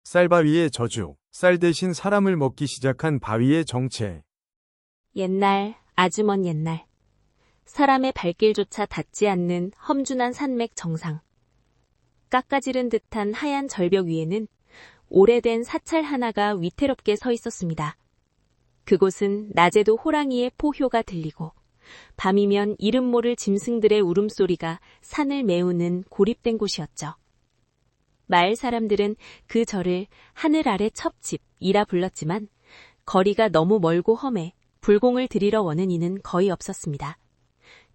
쌀바위의 저주, 쌀 대신 사람을 먹기 시작한 바위의 정체. 옛날, 아주 먼 옛날. 사람의 발길조차 닿지 않는 험준한 산맥 정상. 깎아지른 듯한 하얀 절벽 위에는 오래된 사찰 하나가 위태롭게 서 있었습니다. 그곳은 낮에도 호랑이의 포효가 들리고 밤이면 이름 모를 짐승들의 울음소리가 산을 메우는 고립된 곳이었죠. 마을 사람들은 그 절을 하늘 아래 첩집이라 불렀지만 거리가 너무 멀고 험해 불공을 들이러 오는 이는 거의 없었습니다.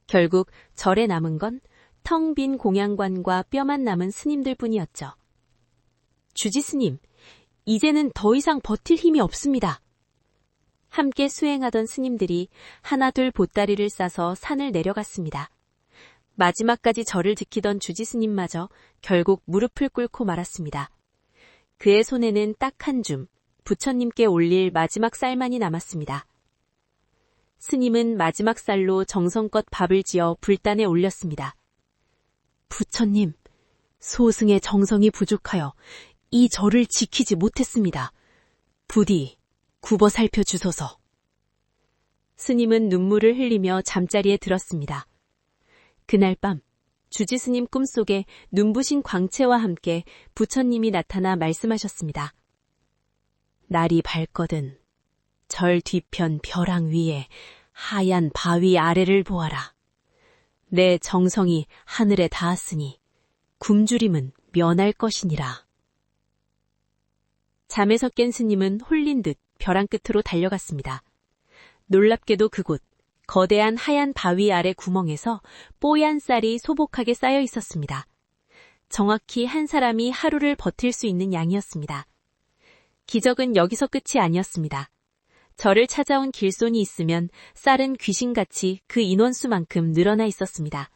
결국 절에 남은 건 텅 빈 공양관과 뼈만 남은 스님들 뿐이었죠. 주지스님, 이제는 더 이상 버틸 힘이 없습니다. 함께 수행하던 스님들이 하나둘 보따리를 싸서 산을 내려갔습니다. 마지막까지 절을 지키던 주지스님마저 결국 무릎을 꿇고 말았습니다. 그의 손에는 딱 한 줌, 부처님께 올릴 마지막 쌀만이 남았습니다. 스님은 마지막 쌀로 정성껏 밥을 지어 불단에 올렸습니다. 부처님, 소승의 정성이 부족하여 이 절을 지키지 못했습니다. 부디 굽어 살펴주소서. 스님은 눈물을 흘리며 잠자리에 들었습니다. 그날 밤 주지스님 꿈속에 눈부신 광채와 함께 부처님이 나타나 말씀하셨습니다. 날이 밝거든 절 뒤편 벼랑 위에 하얀 바위 아래를 보아라. 내 정성이 하늘에 닿았으니 굶주림은 면할 것이니라. 잠에서 깬 스님은 홀린 듯 벼랑 끝으로 달려갔습니다. 놀랍게도 그곳 거대한 하얀 바위 아래 구멍에서 뽀얀 쌀이 소복하게 쌓여 있었습니다. 정확히 한 사람이 하루를 버틸 수 있는 양이었습니다. 기적은 여기서 끝이 아니었습니다. 절을 찾아온 길손이 있으면 쌀은 귀신같이 그 인원수만큼 늘어나 있었습니다.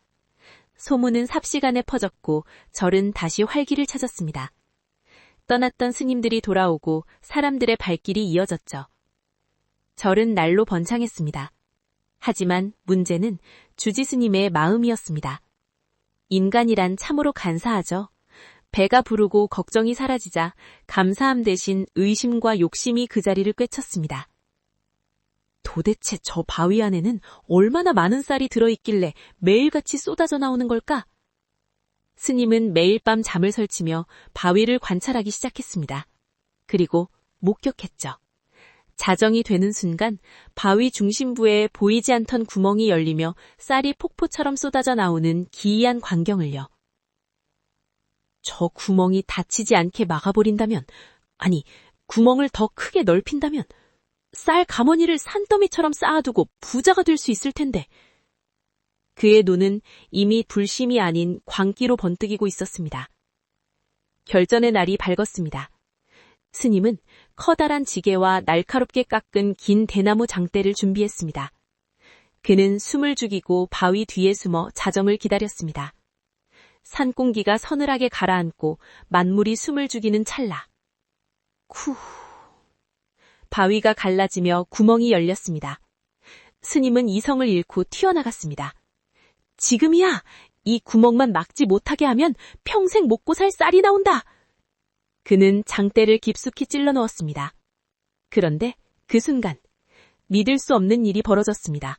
소문은 삽시간에 퍼졌고 절은 다시 활기를 찾았습니다. 떠났던 스님들이 돌아오고 사람들의 발길이 이어졌죠. 절은 날로 번창했습니다. 하지만 문제는 주지스님의 마음이었습니다. 인간이란 참으로 간사하죠. 배가 부르고 걱정이 사라지자 감사함 대신 의심과 욕심이 그 자리를 꿰찼습니다. 도대체 저 바위 안에는 얼마나 많은 쌀이 들어있길래 매일같이 쏟아져 나오는 걸까? 스님은 매일 밤 잠을 설치며 바위를 관찰하기 시작했습니다. 그리고 목격했죠. 자정이 되는 순간 바위 중심부에 보이지 않던 구멍이 열리며 쌀이 폭포처럼 쏟아져 나오는 기이한 광경을요. 저 구멍이 닫히지 않게 막아버린다면, 아니, 구멍을 더 크게 넓힌다면 쌀 가머니를 산더미처럼 쌓아두고 부자가 될 수 있을 텐데. 그의 눈은 이미 불심이 아닌 광기로 번뜩이고 있었습니다. 결전의 날이 밝았습니다. 스님은 커다란 지게와 날카롭게 깎은 긴 대나무 장대를 준비했습니다. 그는 숨을 죽이고 바위 뒤에 숨어 자정을 기다렸습니다. 산공기가 서늘하게 가라앉고 만물이 숨을 죽이는 찰나. 쿠. 바위가 갈라지며 구멍이 열렸습니다. 스님은 이성을 잃고 튀어나갔습니다. 지금이야! 이 구멍만 막지 못하게 하면 평생 먹고 살 쌀이 나온다! 그는 장대를 깊숙이 찔러 넣었습니다. 그런데 그 순간 믿을 수 없는 일이 벌어졌습니다.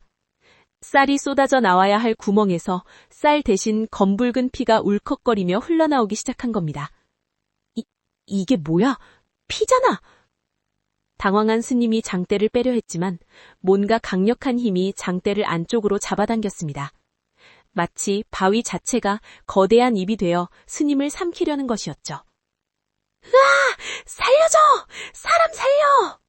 쌀이 쏟아져 나와야 할 구멍에서 쌀 대신 검붉은 피가 울컥거리며 흘러나오기 시작한 겁니다. 이게 뭐야? 피잖아! 당황한 스님이 장대를 빼려 했지만 뭔가 강력한 힘이 장대를 안쪽으로 잡아당겼습니다. 마치 바위 자체가 거대한 입이 되어 스님을 삼키려는 것이었죠. 으아! 살려줘! 사람 살려!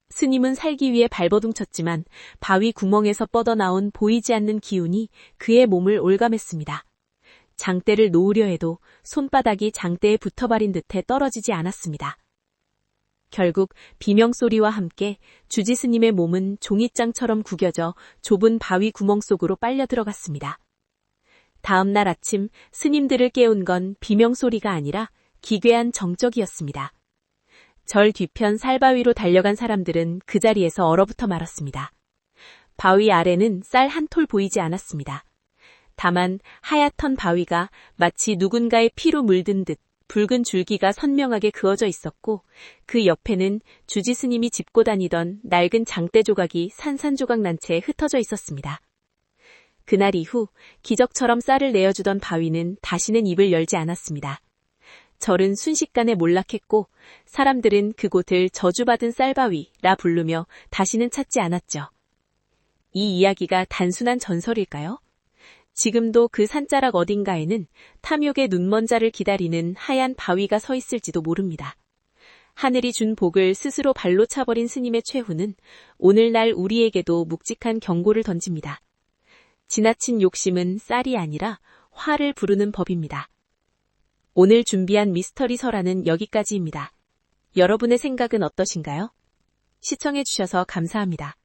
스님은 살기 위해 발버둥쳤지만 바위 구멍에서 뻗어나온 보이지 않는 기운이 그의 몸을 올감했습니다. 장대를 놓으려 해도 손바닥이 장대에 붙어버린 듯해 떨어지지 않았습니다. 결국 비명소리와 함께 주지스님의 몸은 종잇장처럼 구겨져 좁은 바위 구멍 속으로 빨려 들어갔습니다. 다음 날 아침 스님들을 깨운 건 비명소리가 아니라 기괴한 정적이었습니다. 절 뒤편 쌀바위로 달려간 사람들은 그 자리에서 얼어붙어 말았습니다. 바위 아래는 쌀 한 톨 보이지 않았습니다. 다만 하얗던 바위가 마치 누군가의 피로 물든 듯 붉은 줄기가 선명하게 그어져 있었고 그 옆에는 주지 스님이 짚고 다니던 낡은 장대 조각이 산산조각 난 채 흩어져 있었습니다. 그날 이후 기적처럼 쌀을 내어주던 바위는 다시는 입을 열지 않았습니다. 절은 순식간에 몰락했고 사람들은 그곳을 저주받은 쌀바위라 부르며 다시는 찾지 않았죠. 이 이야기가 단순한 전설일까요? 지금도 그 산자락 어딘가에는 탐욕의 눈먼 자를 기다리는 하얀 바위가 서 있을지도 모릅니다. 하늘이 준 복을 스스로 발로 차버린 스님의 최후는 오늘날 우리에게도 묵직한 경고를 던집니다. 지나친 욕심은 쌀이 아니라 화를 부르는 법입니다. 오늘 준비한 미스터리 설화는 여기까지입니다. 여러분의 생각은 어떠신가요? 시청해주셔서 감사합니다.